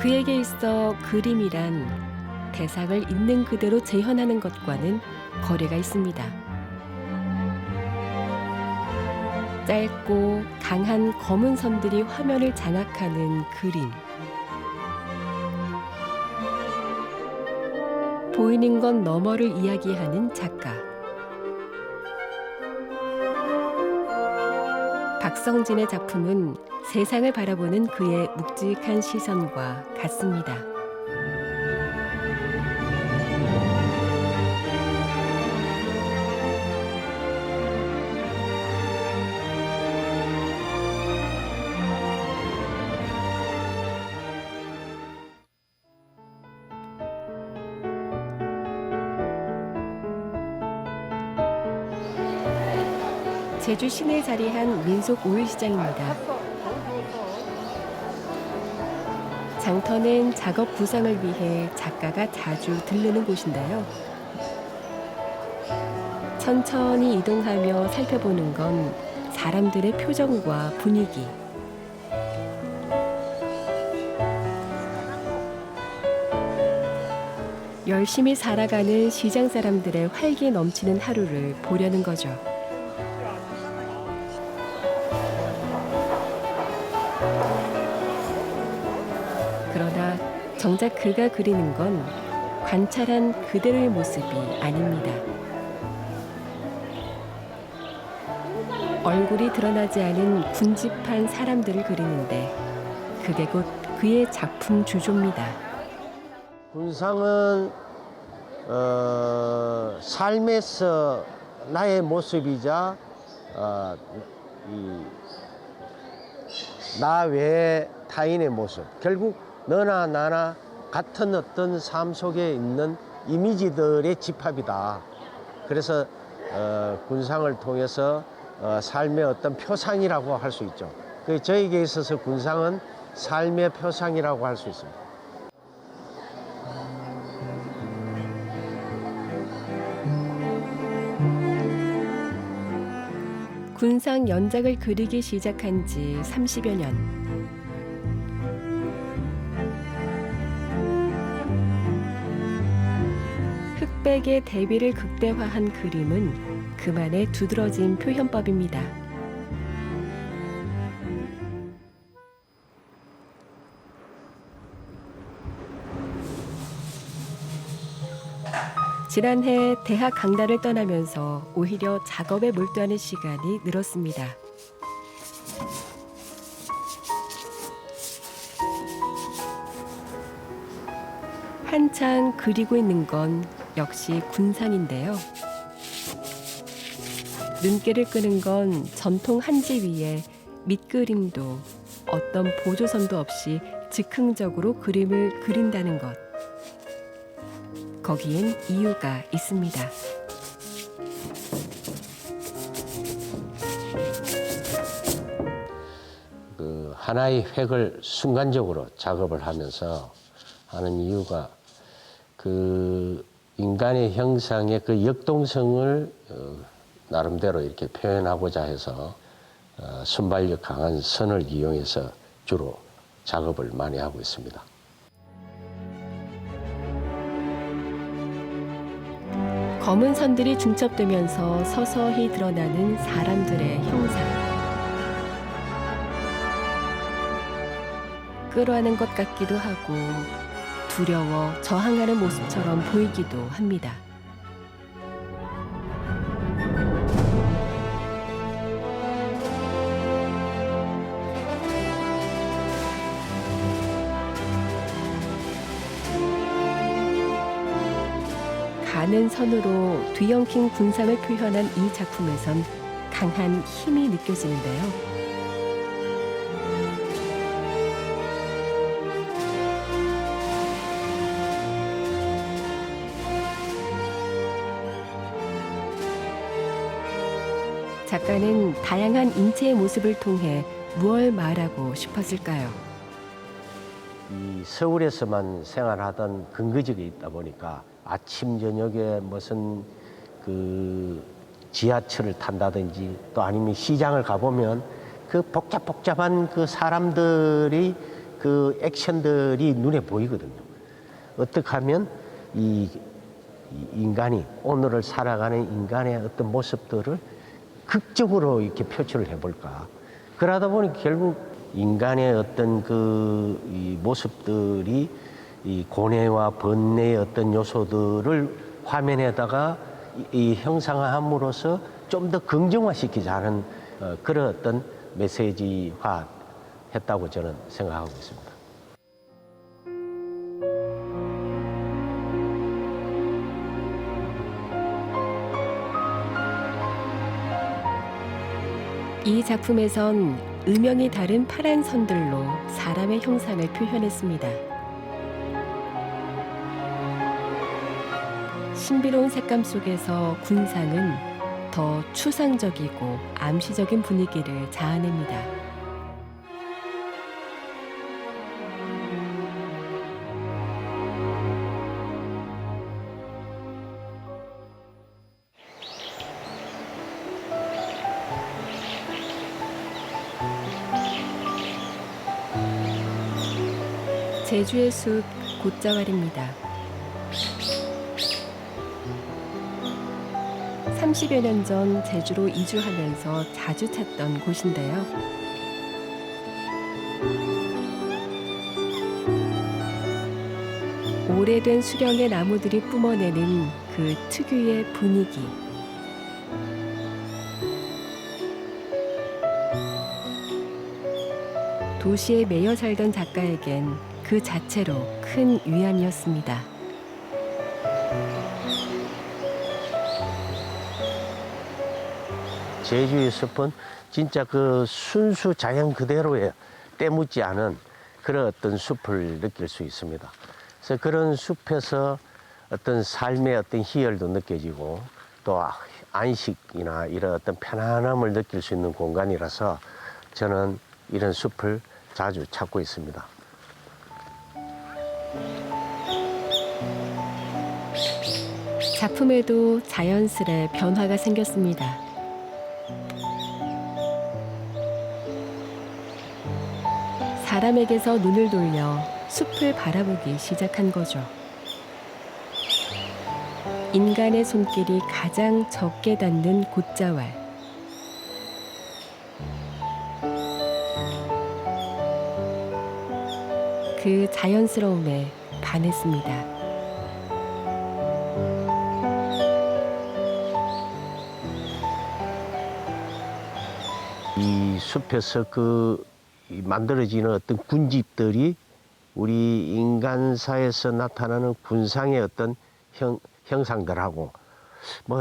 그에게 있어 그림이란 대상을 있는 그대로 재현하는 것과는 거리가 있습니다. 짧고 강한 검은 선들이 화면을 장악하는 그림. 보이는 것 너머를 이야기하는 작가. 박성진의 작품은 세상을 바라보는 그의 묵직한 시선과 같습니다. 제주 시내에 자리한 민속 오일시장입니다. 장터는 작업 구상을 위해 작가가 자주 들르는 곳인데요. 천천히 이동하며 살펴보는 건 사람들의 표정과 분위기. 열심히 살아가는 시장 사람들의 활기 넘치는 하루를 보려는 거죠. 그러나 정작 그가 그리는 건 관찰한 그대로의 모습이 아닙니다. 얼굴이 드러나지 않은 군집한 사람들을 그리는데 그게 곧 그의 작품 주조입니다. 군상은 삶에서 나의 모습이자 나 외의 타인의 모습, 결국 너나 나나 같은 어떤 삶 속에 있는 이미지들의 집합이다. 그래서 군상을 통해서 삶의 어떤 표상이라고 할 수 있죠. 저에게 있어서 군상은 삶의 표상이라고 할 수 있습니다. 군상 연작을 그리기 시작한 지 30여 년. 흑백의 대비를 극대화한 그림은 그만의 두드러진 표현법입니다. 지난해 대학 강단을 떠나면서 오히려 작업에 몰두하는 시간이 늘었습니다. 한창 그리고 있는 건 역시 군상인데요. 눈길을 끄는 건 전통 한지 위에 밑그림도 어떤 보조선도 없이 즉흥적으로 그림을 그린다는 것. 거기엔 이유가 있습니다. 하나의 획을 순간적으로 작업을 하면서 하는 이유가 인간의 형상의 역동성을 나름대로 이렇게 표현하고자 해서 순발력 강한 선을 이용해서 주로 작업을 많이 하고 있습니다. 검은 선들이 중첩되면서 서서히 드러나는 사람들의 형상. 끌어안는 것 같기도 하고 두려워 저항하는 모습처럼 보이기도 합니다. 가는 선으로 뒤엉킨 군상을 표현한 이 작품에선 강한 힘이 느껴지는데요. 작가는 다양한 인체의 모습을 통해 무엇을 말하고 싶었을까요? 이 서울에서만 생활하던 근거지가 있다 보니까 아침 저녁에 무슨 지하철을 탄다든지 또 아니면 시장을 가보면 복잡한 사람들이 그 액션들이 눈에 보이거든요. 어떻게 하면 이 인간이 오늘을 살아가는 인간의 어떤 모습들을 극적으로 이렇게 표출을 해볼까. 그러다 보니 결국 인간의 어떤 이 모습들이 이 고뇌와 번뇌의 어떤 요소들을 화면에다가 이 형상화함으로써 좀 더 긍정화시키자는 그런 어떤 메시지화 했다고 저는 생각하고 있습니다. 이 작품에선 음영이 다른 파란 선들로 사람의 형상을 표현했습니다. 신비로운 색감 속에서 군상은 더 추상적이고 암시적인 분위기를 자아냅니다. 제주의 숲 곶자왈입니다. 30여 년 전 제주로 이주하면서 자주 찾던 곳인데요. 오래된 수령의 나무들이 뿜어내는 그 특유의 분위기. 도시에 매여 살던 작가에겐 그 자체로 큰 위안이었습니다. 제주의 숲은 진짜 그 순수 자연 그대로의 때묻지 않은 그런 어떤 숲을 느낄 수 있습니다. 그래서 그런 숲에서 어떤 삶의 어떤 희열도 느껴지고 또 안식이나 이런 어떤 편안함을 느낄 수 있는 공간이라서 저는 이런 숲을 자주 찾고 있습니다. 작품에도 자연스레 변화가 생겼습니다. 사람에게서 눈을 돌려 숲을 바라보기 시작한 거죠. 인간의 손길이 가장 적게 닿는 곶자왈. 그 자연스러움에 반했습니다. 이 숲에서 만들어지는 어떤 군집들이 우리 인간사에서 나타나는 군상의 어떤 형상들하고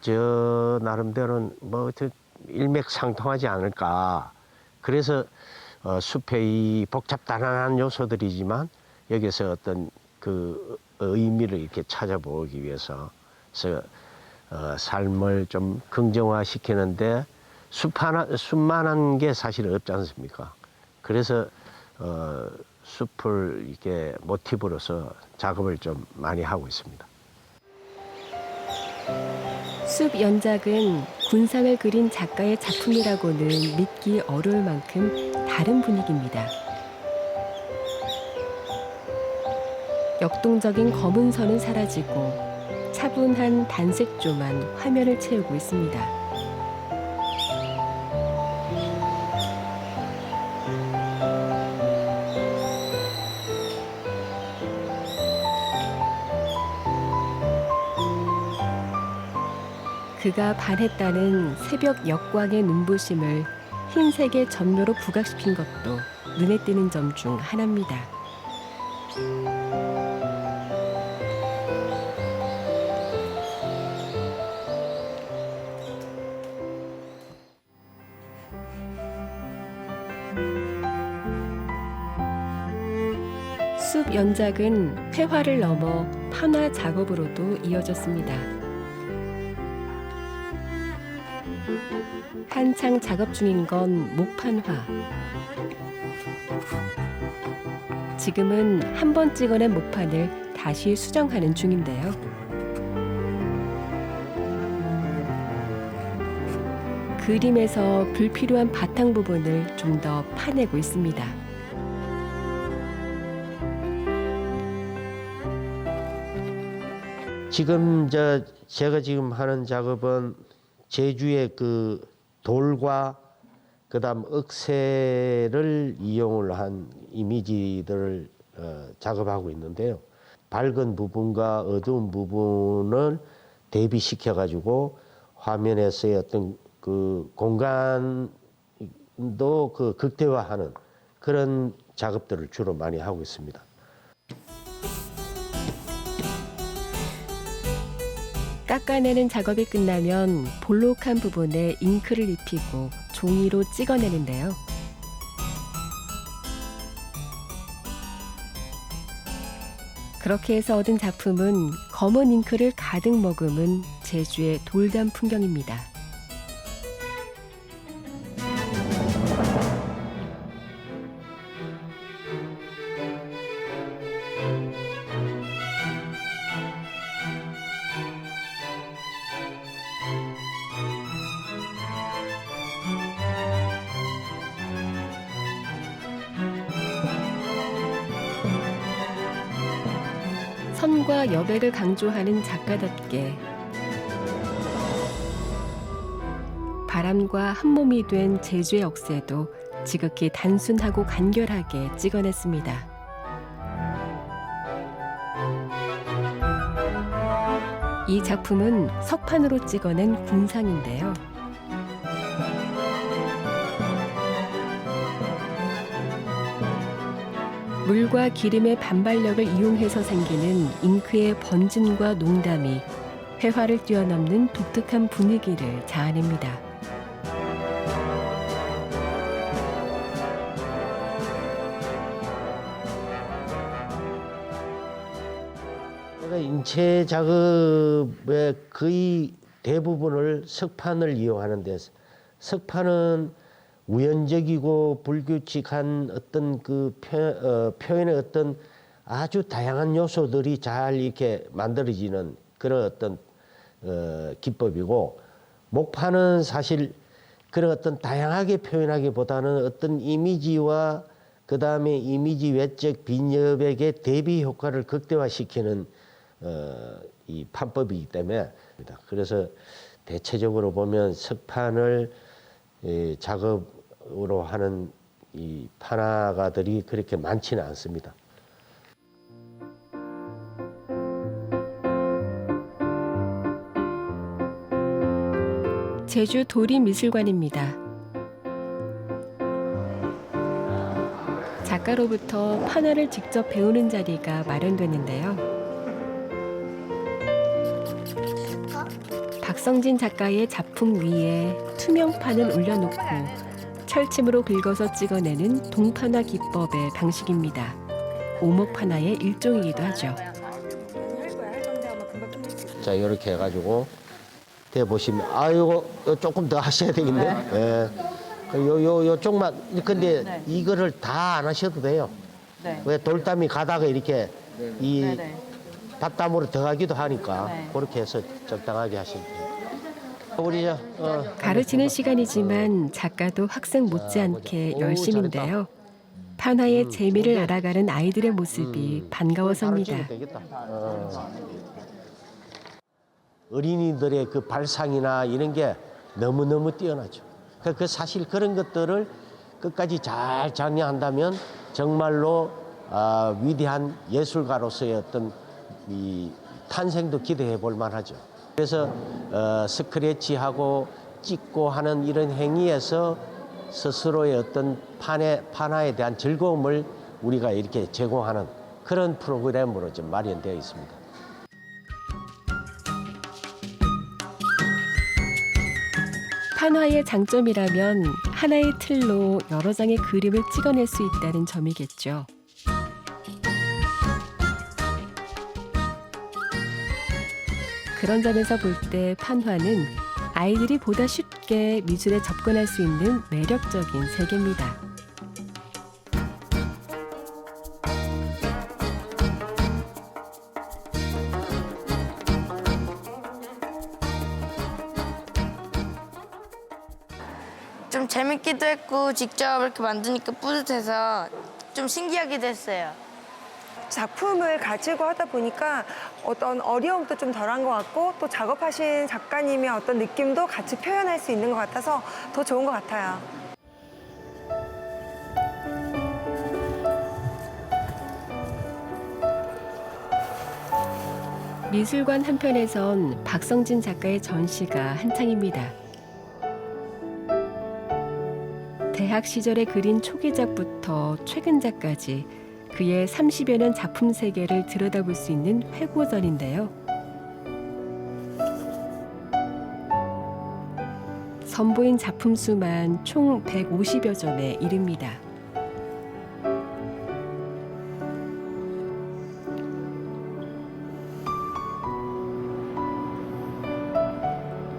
저 나름대로는 저 일맥상통하지 않을까. 그래서 숲의 이 복잡다단한 요소들이지만 여기서 어떤 그 의미를 이렇게 찾아보기 위해서 삶을 좀 긍정화시키는데 숲만한 게 사실 없지 않습니까? 그래서 숲을 이렇게 모티브로서 작업을 좀 많이 하고 있습니다. 숲 연작은 군상을 그린 작가의 작품이라고는 믿기 어려울 만큼 다른 분위기입니다. 역동적인 검은 선은 사라지고 차분한 단색조만 화면을 채우고 있습니다. 그가 반했다는 새벽 역광의 눈부심을 흰색의 전묘로 부각시킨 것도 눈에 띄는 점 중 하나입니다. 숲 연작은 회화를 넘어 판화 작업으로도 이어졌습니다. 한창 작업 중인 건 목판화. 지금은 한 번 찍어낸 목판을 다시 수정하는 중인데요. 그림에서 불필요한 바탕 부분을 좀 더 파내고 있습니다. 지금 제가 지금 하는 작업은 제주의 그 돌과 그다음 억새를 이용을 한 이미지들을 작업하고 있는데요. 밝은 부분과 어두운 부분을 대비시켜 가지고 화면에서의 어떤 그 공간도 그 극대화하는 그런 작업들을 주로 많이 하고 있습니다. 깎아내는 작업이 끝나면 볼록한 부분에 잉크를 입히고 종이로 찍어내는데요. 그렇게 해서 얻은 작품은 검은 잉크를 가득 머금은 제주의 돌담 풍경입니다. 선과 여백을 강조하는 작가답게 바람과 한몸이 된 제주의 억새도 지극히 단순하고 간결하게 찍어냈습니다. 이 작품은 석판으로 찍어낸 군상인데요. 물과 기름의 반발력을 이용해서 생기는 잉크의 번짐과 농담이 회화를 뛰어넘는 독특한 분위기를 자아냅니다. 제가 인체 작업의 거의 대부분을 석판을 이용하는데, 석판은 우연적이고 불규칙한 어떤 그 표현의 어떤 아주 다양한 요소들이 잘 이렇게 만들어지는 그런 어떤 기법이고, 목판은 사실 그런 어떤 다양하게 표현하기보다는 어떤 이미지와 그 다음에 이미지 외적 빈여백의 대비 효과를 극대화시키는 이 판법이기 때문에, 그래서 대체적으로 보면 석판을 작업으로 하는 이 판화가들이 그렇게 많지는 않습니다. 제주 도립미술관입니다. 작가로부터 판화를 직접 배우는 자리가 마련됐는데요. 박성진 작가의 작품 위에 투명판을 올려놓고 철침으로 긁어서 찍어내는 동판화 기법의 방식입니다. 오목판화의 일종이기도 하죠. 자, 이렇게 해가지고 대보시면, 이거 조금 더 하셔야 되겠네. 예. 요쪽만. 근데 네. 이거를 다 안 하셔도 돼요. 네. 왜 돌담이 가다가 이렇게 이 네네. 밭담으로 들어가기도 하니까 네. 그렇게 해서 적당하게 하시면 돼요. 우리 가르치는 시간이지만 작가도 학생 못지않게 열심인데요. 판화의 재미를 알아가는 아이들의 모습이 반가워서입니다. 가르치면 되겠다. 어린이들의 그 발상이나 이런 게 너무너무 뛰어나죠. 그 사실 그런 것들을 끝까지 잘 장려한다면 정말로 위대한 예술가로서의 어떤 이 탄생도 기대해 볼 만하죠. 그래서 스크래치하고 찍고 하는 이런 행위에서 스스로의 어떤 판화에 대한 즐거움을 우리가 이렇게 제공하는 그런 프로그램으로 좀 마련되어 있습니다. 판화의 장점이라면 하나의 틀로 여러 장의 그림을 찍어낼 수 있다는 점이겠죠. 그런 점에서 볼 때 판화는 아이들이 보다 쉽게 미술에 접근할 수 있는 매력적인 세계입니다. 좀 재밌기도 했고 직접 이렇게 만드니까 뿌듯해서 좀 신기하기도 했어요. 작품을 가지고 하다 보니까 어떤 어려움도 좀 덜한 것 같고 또 작업하신 작가님의 어떤 느낌도 같이 표현할 수 있는 것 같아서 더 좋은 것 같아요. 미술관 한편에선 박성진 작가의 전시가 한창입니다. 대학 시절에 그린 초기작부터 최근작까지 그의 30여 년 작품 세계를 들여다볼 수 있는 회고전인데요. 선보인 작품 수만 총 150여 점에 이릅니다.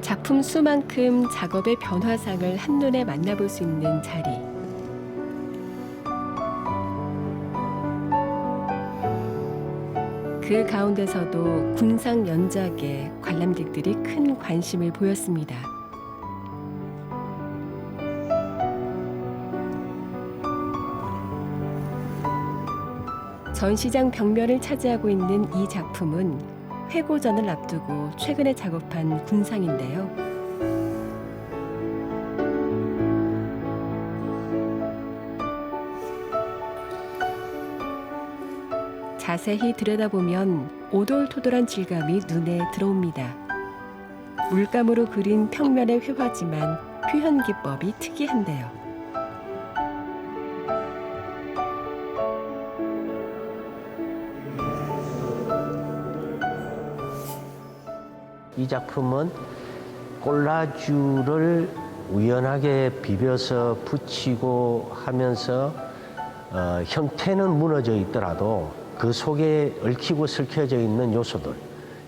작품 수만큼 작업의 변화상을 한눈에 만나볼 수 있는 자리. 그 가운데서도 군상 연작에 관람객들이 큰 관심을 보였습니다. 전시장 벽면을 차지하고 있는 이 작품은 회고전을 앞두고 최근에 작업한 군상인데요. 자세히 들여다보면 오돌토돌한 질감이 눈에 들어옵니다. 물감으로 그린 평면의 회화지만 표현 기법이 특이한데요. 이 작품은 콜라주를 우연하게 비벼서 붙이고 하면서 형태는 무너져 있더라도 그 속에 얽히고 설켜져 있는 요소들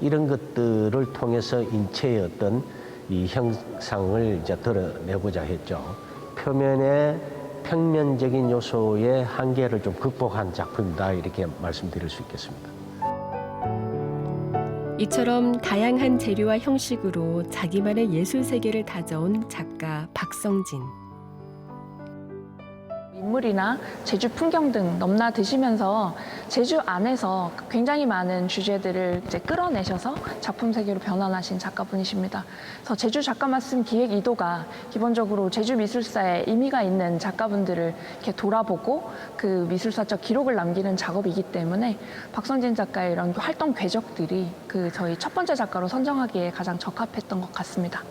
이런 것들을 통해서 인체의 어떤 이 형상을 이제 드러내고자 했죠. 표면의 평면적인 요소의 한계를 좀 극복한 작품이다 이렇게 말씀드릴 수 있겠습니다. 이처럼 다양한 재료와 형식으로 자기만의 예술 세계를 다져온 작가 박성진. 인물이나 제주 풍경 등 넘나드시면서 제주 안에서 굉장히 많은 주제들을 이제 끌어내셔서 작품 세계로 변환하신 작가분이십니다. 그래서 제주 작가만 쓴 기획 이도가 기본적으로 제주 미술사에 의미가 있는 작가분들을 이렇게 돌아보고 그 미술사적 기록을 남기는 작업이기 때문에 박성진 작가의 이런 활동 궤적들이 그 저희 첫 번째 작가로 선정하기에 가장 적합했던 것 같습니다.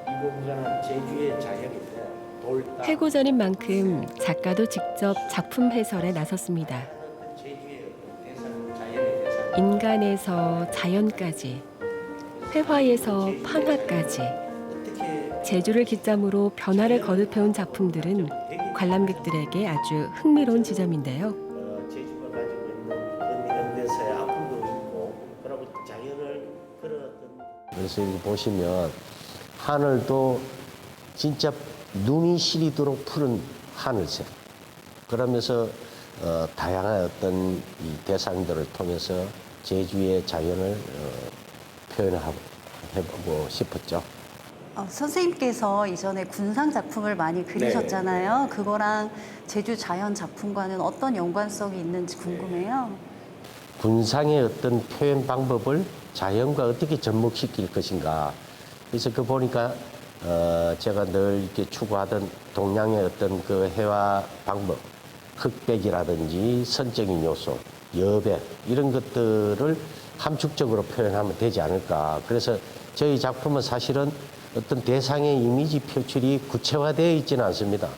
이 공간은 제주의 자연인데 회고전인 만큼 작가도 직접 작품 해설에 나섰습니다. 인간에서 자연까지, 회화에서 판화까지 제주를 기점으로 변화를 거듭해온 작품들은 관람객들에게 아주 흥미로운 지점인데요. 제주가 가지고 있는 이런 데서의 아픔도 있고 그리고 자연을 그렸던 그래서 여기 보시면 하늘도 진짜 눈이 시리도록 푸른 하늘색 그러면서 다양한 어떤 이 대상들을 통해서 제주의 자연을 표현해보고 싶었죠. 선생님께서 이전에 군상 작품을 많이 그리셨잖아요. 그거랑 제주 자연 작품과는 어떤 연관성이 있는지 궁금해요. 군상의 어떤 표현 방법을 자연과 어떻게 접목시킬 것인가. 그래서 그 보니까 제가 늘 이렇게 추구하던 동양의 어떤 그 해화 방법, 흑백이라든지 선적인 요소, 여백 이런 것들을 함축적으로 표현하면 되지 않을까. 그래서 저희 작품은 사실은 어떤 대상의 이미지 표출이 구체화되어 있지는 않습니다.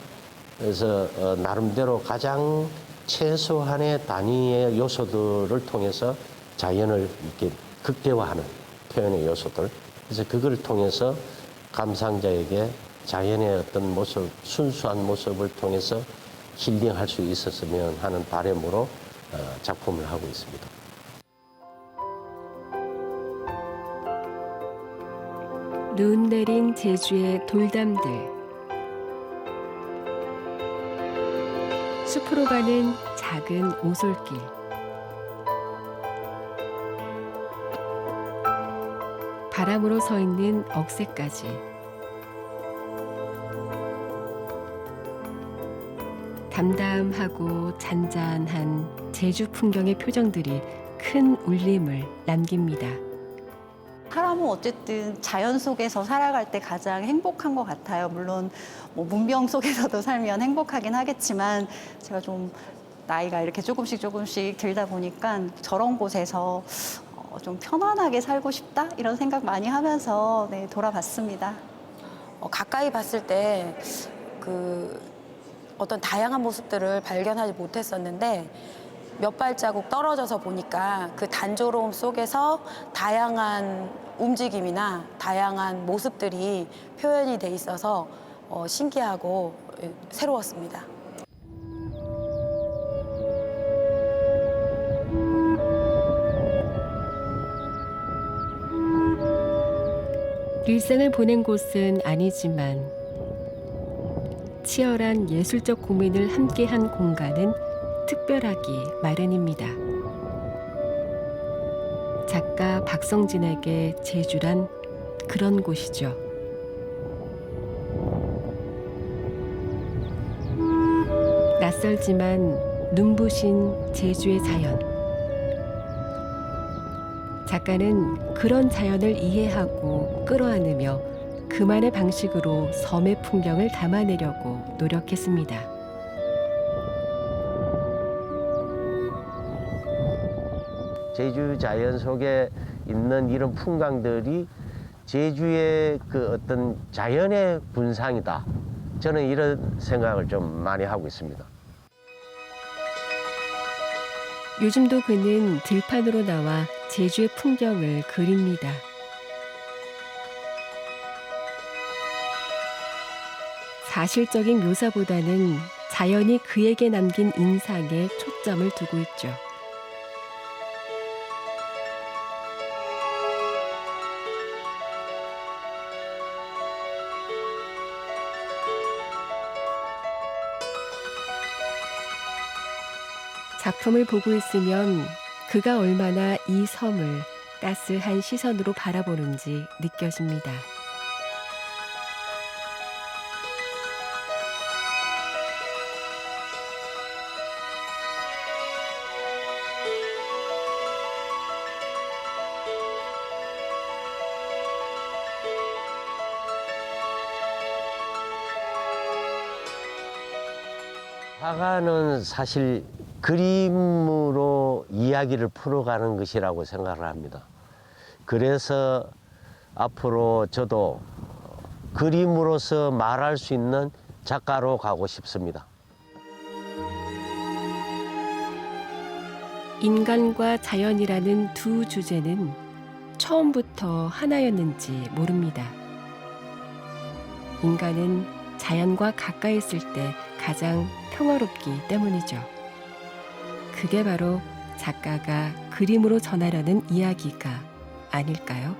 그래서 나름대로 가장 최소한의 단위의 요소들을 통해서 자연을 이렇게 극대화하는 표현의 요소들. 그래서 그걸 통해서 감상자에게 자연의 어떤 모습, 순수한 모습을 통해서 힐링할 수 있었으면 하는 바람으로 작품을 하고 있습니다. 눈 내린 제주의 돌담들, 숲으로 가는 작은 오솔길, 바람으로 서 있는 억새까지 담담하고 잔잔한 제주 풍경의 표정들이 큰 울림을 남깁니다. 사람은 어쨌든 자연 속에서 살아갈 때 가장 행복한 것 같아요. 물론 뭐 문명 속에서도 살면 행복하긴 하겠지만 제가 좀 나이가 이렇게 조금씩 들다 보니까 저런 곳에서 좀 편안하게 살고 싶다 이런 생각 많이 하면서 네, 돌아봤습니다. 가까이 봤을 때 그 어떤 다양한 모습들을 발견하지 못했었는데 몇 발자국 떨어져서 보니까 그 단조로움 속에서 다양한 움직임이나 다양한 모습들이 표현이 돼 있어서 신기하고 새로웠습니다. 일생을 보낸 곳은 아니지만 치열한 예술적 고민을 함께한 공간은 특별하기 마련입니다. 작가 박성진에게 제주란 그런 곳이죠. 낯설지만 눈부신 제주의 자연. 작가는 그런 자연을 이해하고 끌어안으며 그만의 방식으로 섬의 풍경을 담아내려고 노력했습니다. 제주 자연 속에 있는 이런 풍광들이 제주의 그 어떤 자연의 군상이다. 저는 이런 생각을 좀 많이 하고 있습니다. 요즘도 그는 들판으로 나와 제주의 풍경을 그립니다. 사실적인 묘사보다는 자연이 그에게 남긴 인상에 초점을 두고 있죠. 작품을 보고 있으면 그가 얼마나 이 섬을 따스한 시선으로 바라보는지 느껴집니다. 화가는 사실 그림으로 이야기를 풀어가는 것이라고 생각을 합니다. 그래서 앞으로 저도 그림으로서 말할 수 있는 작가로 가고 싶습니다. 인간과 자연이라는 두 주제는 처음부터 하나였는지 모릅니다. 인간은 자연과 가까이 있을 때 가장 평화롭기 때문이죠. 그게 바로 작가가 그림으로 전하려는 이야기가 아닐까요?